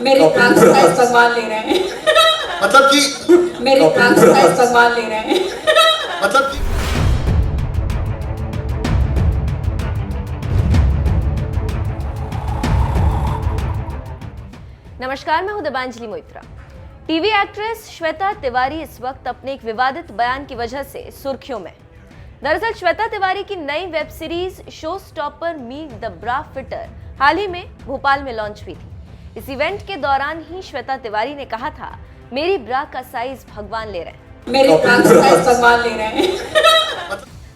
मेरे truck size भगवान ले रहे हैं। मतलब कि मेरे ट्रक साइज भगवान ले रहे हैं। मतलब कि नमस्कार, मैं हूं दिबांजलि मोइत्रा। टीवी एक्ट्रेस श्वेता तिवारी इस वक्त अपने एक विवादित बयान की वजह से सुर्खियों में। दरअसल श्वेता तिवारी की नई web series show stopper meet the bra fitter हाल ही में भोपाल में लॉन्च हुई थी। इस इवेंट के दौरान ही श्वेता तिवारी ने कहा था, मेरी ब्रा का साइज भगवान ले रहे हैं। मेरे ट्रक साइज भगवान ले रहे हैं।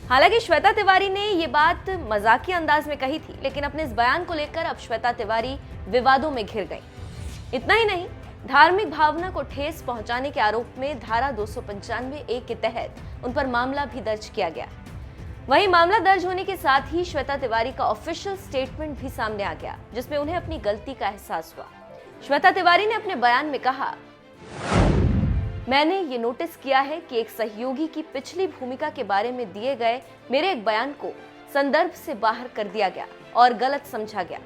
हालांकि श्वेता तिवारी ने ये बात मजाकिया अंदाज में कही थी, लेकिन अपने इस बयान को लेकर अब श्वेता तिवारी विवादों में घिर गई। इतना ही नहीं, धार्मिक भावना को ठेस पहुंचाने के आरोप में धारा 295(a) के तहत उन पर मामला भी दर्ज किया गया। वहीं मामला दर्ज होने के साथ ही श्वेता तिवारी का ऑफिशियल स्टेटमेंट भी सामने आ गया, जिसमें उन्हें अपनी गलती का एहसास हुआ। श्वेता तिवारी ने अपने बयान में कहा, मैंने ये नोटिस किया है कि एक सहयोगी की पिछली भूमिका के बारे में दिए गए मेरे एक बयान को संदर्भ से बाहर कर दिया गया और गलत समझा गया।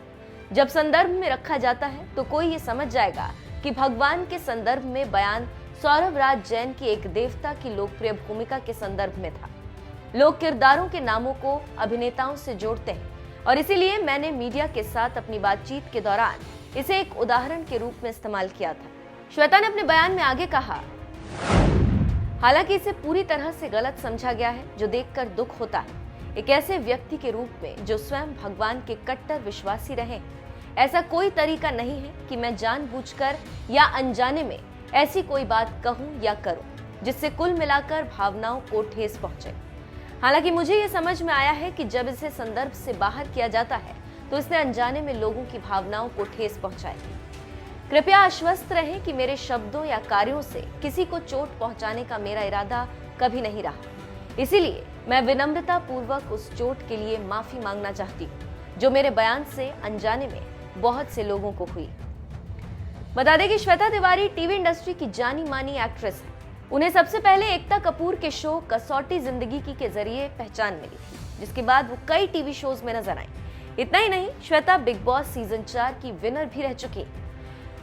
जब संदर्भ में रखा जाता है तो कोई ये समझ जाएगा कि भगवान के संदर्भ में बयान सौरभ राज जैन की एक देवता की लोकप्रिय भूमिका के संदर्भ में था। लोग किरदारों के नामों को अभिनेताओं से जोड़ते हैं और इसीलिए मैंने मीडिया के साथ अपनी बातचीत के दौरान इसे एक उदाहरण के रूप में इस्तेमाल किया था। श्वेता ने अपने बयान में आगे कहा, हालांकि इसे पूरी तरह से गलत समझा गया है, जो देखकर दुख होता है। एक ऐसे व्यक्ति के रूप में जो स्वयं भगवान के कट्टर विश्वासी रहे, ऐसा कोई तरीका नहीं है कि मैं जानबूझकर या अनजाने में ऐसी कोई बात कहूं या करूं जिससे कुल मिलाकर भावनाओं को ठेस पहुंचे। हालांकि मुझे ये समझ में आया है कि जब इसे संदर्भ से बाहर किया जाता है तो इसने अनजाने में लोगों की भावनाओं को ठेस पहुंचाई। कृपया आश्वस्त रहें कि मेरे शब्दों या कार्यों से किसी को चोट पहुंचाने का मेरा इरादा कभी नहीं रहा। इसीलिए मैं विनम्रता पूर्वक उस चोट के लिए माफी मांगना चाहती हूँ जो मेरे बयान से अनजाने में बहुत से लोगों को हुई। बता दें कि श्वेता तिवारी टीवी इंडस्ट्री की जानी मानी एक्ट्रेस है। उन्हें सबसे पहले एकता कपूर के शो कसौटी जिंदगी की के जरिए पहचान मिली थी, जिसके बाद वो कई टीवी शोज में नजर आई। इतना ही नहीं, श्वेता बिग बॉस सीजन 4 की विनर भी रह चुकी है।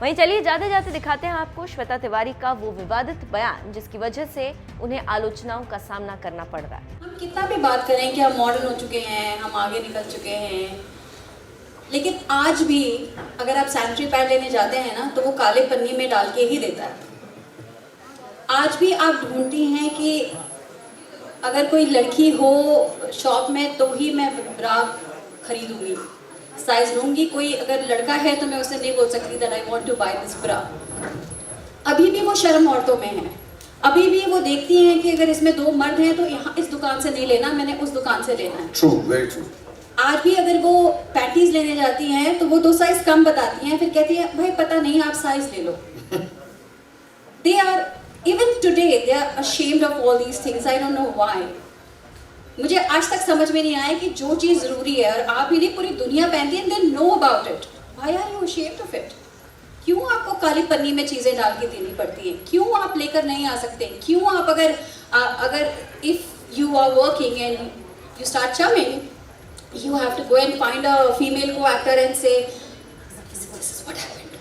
वहीं चलिए जाते जाते दिखाते हैं आपको श्वेता तिवारी का वो विवादित बयान जिसकी वजह से उन्हें आलोचनाओं का सामना करना पड़ रहा है। हम कितना भी बात करें कि हम मॉडर्न हो चुके हैं, हम आगे निकल चुके हैं, लेकिन आज भी अगर आप सैनिटरी पैड लेने जाते हैं ना तो वो काले पन्नी में डाल के ही देता है। आज भी आप ढूंढती हैं कि अगर कोई लड़की हो शॉप में तो ही मैं ब्रा खरीदूंगी, साइज लूंगी। कोई अगर लड़का है तो मैं उससे नहीं बोल सकती that I want to buy this bra. अभी भी वो शर्म औरतों में है। अभी भी वो देखती हैं कि अगर इसमें 2 मर्द हैं तो यहाँ इस दुकान से नहीं लेना, मैंने उस दुकान से लेना है। True, very true. आज भी अगर वो पैंटीज लेने जाती हैं तो वो 2 साइज कम बताती हैं, फिर कहती है भाई पता नहीं आप साइज ले लो। They are even today they are ashamed of all these things. I don't know why. मुझे आज तक समझ में नहीं आया कि जो चीज जरूरी है और आप ही नहीं पूरी दुनिया पहनती है, they know about it, why are you ashamed of it? क्यों आपको काली पन्नी में चीजें डाल के देनी पड़ती है? क्यों आप लेकर नहीं आ सकते? क्यों आप अगर if you are working and you start चमिंग, you have to go and find a female co-actor and say, this is what happened,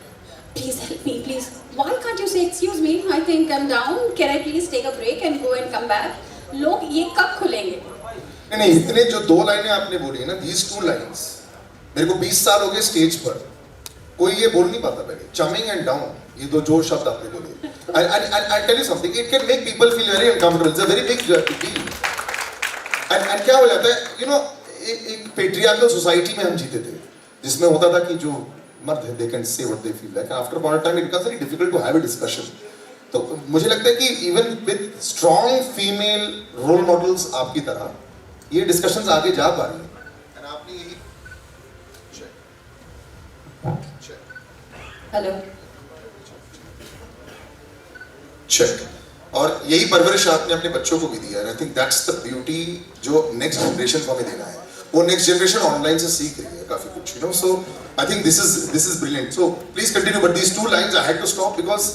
please help me, please. Why can't you say, excuse me, I think I'm down, can I please take a break and go and come back? लोग ये कब खुलेंगे? नहीं, इतने जो 2 लाइनें आपने बोली है ना, these 2 lines, मेरे को 20 साल हो गए स्टेज पर, कोई ये बोल नहीं पाता पहले, charming and down, ये 2 जो शब्द आपने बोले। I tell you something, it can make people feel very uncomfortable. It's a very big deal. And क्या हो जाता है, you know, एक पेट्रियार्कल सोसाइटी में हम जीते थे जिसमें होता था कि जो मर्द है they can say what they feel like. After point time it becomes very difficult to have a discussion. तो मुझे लगता है कि even with strong female role models आपकी तरह ये डिस्कशंस आगे जा पा रही हैं। एंड आपने यही हेलो चेक और यही परवरिश आपने अपने बच्चों को भी दिया है। I think that's the beauty जो नेक्स्ट जनरेशन को हमें देना है। वो नेक्स्ट जनरेशन ऑनलाइन से सीख रही है काफी कुछ, you know. So I think this is brilliant. So please continue, but these 2 lines I had to stop because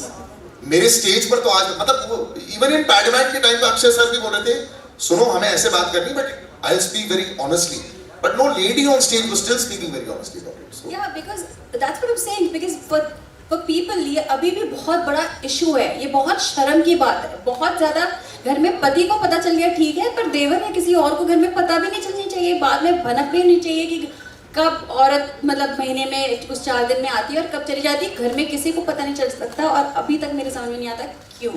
मेरे स्टेज पर तो आज मतलब वो इवन इन पैडमैट के टाइम पे अक्षय सर भी बोल रहे थे, सुनो हमें ऐसे बात करनी, but I will speak very honestly, but no lady on stage was still speaking very honestly about it. Yeah, because that's what I'm saying, because for for people ये अभी भी बहुत बड़ा इशू है, ये बहुत शर्म की बात है। बहुत ज़्यादा घर में पति को पता चल गया ठीक है, पर देवर या किसी और को घर में पता भी नहीं चलनी चाहिए, बाद में भनक भी नहीं चाहिए कि कब औरत मतलब महीने में उस 4 दिन में आती है और कब चली जाती है। घर में किसी को पता नहीं चल सकता और अभी तक मेरे समझ में नहीं आता क्यों।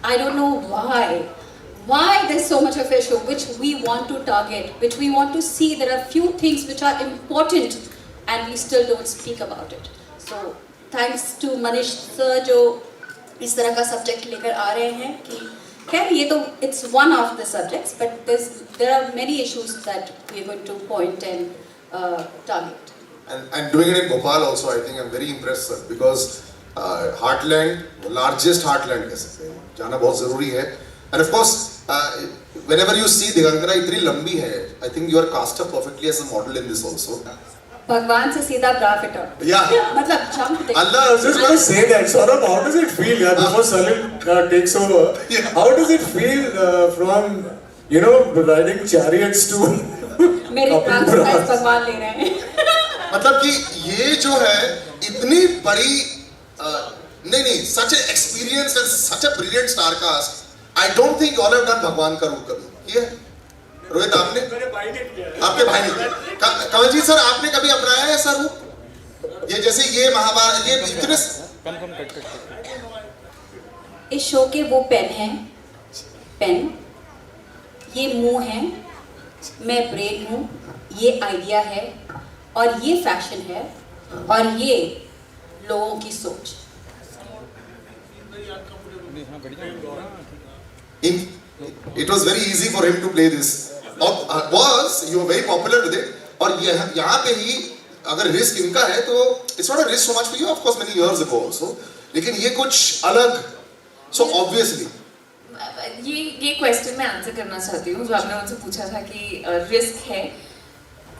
I don't know why there's so much of issue which we want to target, which we want to see. There are few things which are important and we still don't speak about it. So thanks to Manish sir जो इस तरह का subject लेकर आ रहे हैं कि खैर ये तो it's one of the subjects, but there are many issues that we are going to point and target. And doing it in Bhopal also, I think I'm very impressed, sir, because heartland, largest heartland कह सकते हैं, जाना बहुत जरूरी है. And of course, whenever you see Digantara इतनी लंबी है, I think you are cast up perfectly as a model in this also. भगवान से सीधा bra fit up. Yeah. मतलब jump Allah, I was just going to say that. Saurabh, how does it feel before Salil takes over? Yeah. How does it feel from, riding chariots to मेरी Kapil price Bras? भगवान ले रहे हैं. मतलब कि ये जो है इतनी बड़ी नहीं such an experience and such a brilliant star cast. I don't think you all have done भगवान का रूप कभी. ये रोहित आपने? आपके भाई ने? कमलजीत सर आपने कभी अपनाया है ऐसा रूप? ये जैसे ये महाभारत ये इतने इस शो के वो पेन हैं, पेन, ये मुंह है, मैं ब्रेन हूँ, ये आइडिया है और ये फैशन है और ये लोगों की सोच. It was very easy for him to play this. You were very popular with it. और यहाँ पे ही अगर रिस्क इनका है तो it's not a risk so much for you, of course many years ago also. लेकिन ये कुछ अलग. So obviously. ये क्वेश्चन मैं आंसर करना चाहती हूँ जो आपने मुझसे पूछा था कि रिस्क है.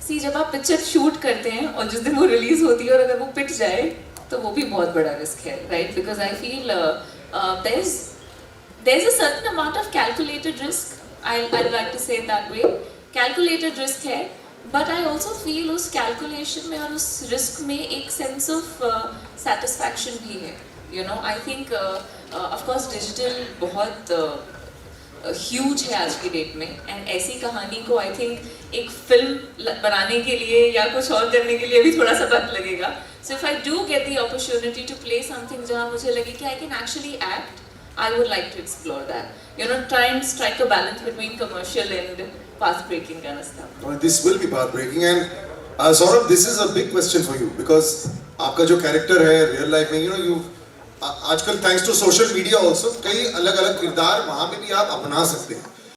सी जब आप पिक्चर शूट करते हैं और जिस दिन वो रिलीज होती है और अगर वो पिट जाए तो वो भी बहुत बड़ा रिस्क है, right? Because I feel there's a certain amount of calculated risk. I'd like to say it that way. Calculated risk है, but I also feel उस calculation में और उस risk में एक sense of satisfaction भी है. I think of course digital बहुत huge है आज की डेट में, and ऐसी कहानी को I think एक फिल्म बनाने के लिए या कुछ और करने के लिए भी थोड़ा सा वक्त लगेगा. So if I do get the opportunity to play something जहाँ मुझे लगे कि I can actually act, I would like to explore that. Try and strike a balance between commercial and path-breaking kind of stuff. This will be path-breaking and Saurabh, this is a big question for you because आपका जो character है real life में, you आजकल thanks to social media also कई अलग-अलग किरदार वहाँ पे भी आप अपना सकते हैं.